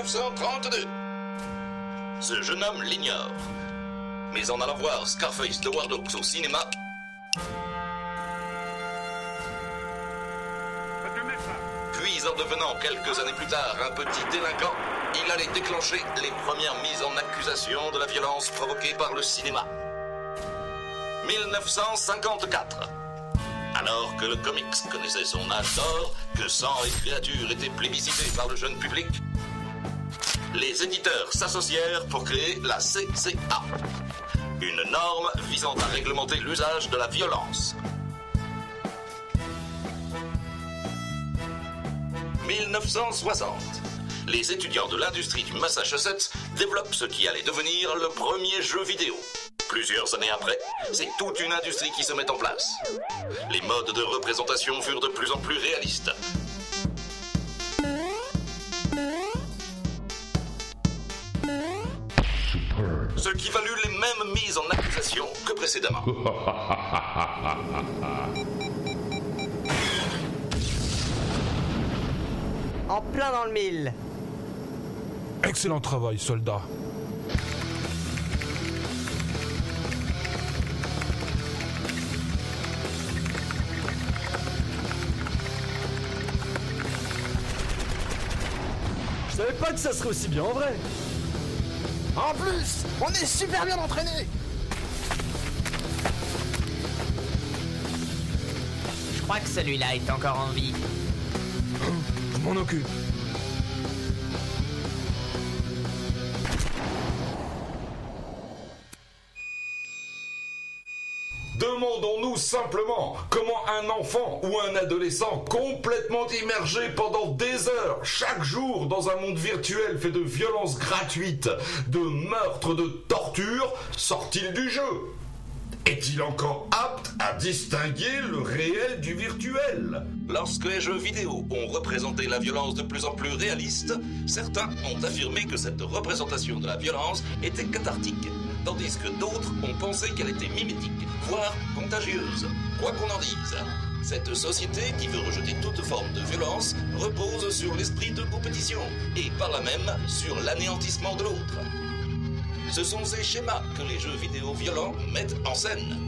1932. Ce jeune homme l'ignore. Mais en allant voir Scarface de Howard Hawks au cinéma, puis en devenant quelques années plus tard un petit délinquant, il allait déclencher les premières mises en accusation de la violence provoquée par le cinéma. 1954. Alors que le comics connaissait son âge d'or, que sang et créatures étaient plébiscités par le jeune public, les éditeurs s'associèrent pour créer la CCA, une norme visant à réglementer l'usage de la violence. 1960. Les étudiants de l'industrie du Massachusetts développent ce qui allait devenir le premier jeu vidéo. Plusieurs années après, c'est toute une industrie qui se met en place. Les modes de représentation furent de plus en plus réalistes. Ce qui valut les mêmes mises en accusation que précédemment. En plein dans le mille. Excellent travail, soldat. Je savais pas que ça serait aussi bien en vrai. En plus, on est super bien entraînés. Je crois que celui-là est encore en vie. Je m'en occupe. Demandons-nous simplement comment un enfant ou un adolescent complètement immergé pendant des heures, chaque jour, dans un monde virtuel fait de violences gratuites, de meurtres, de tortures, sort-il du jeu? Est-il encore apte à distinguer le réel du virtuel? Lorsque les jeux vidéo ont représenté la violence de plus en plus réaliste, certains ont affirmé que cette représentation de la violence était cathartique, tandis que d'autres ont pensé qu'elle était mimétique, voire contagieuse. Quoi qu'on en dise, cette société qui veut rejeter toute forme de violence repose sur l'esprit de compétition et par là même sur l'anéantissement de l'autre. Ce sont ces schémas que les jeux vidéo violents mettent en scène.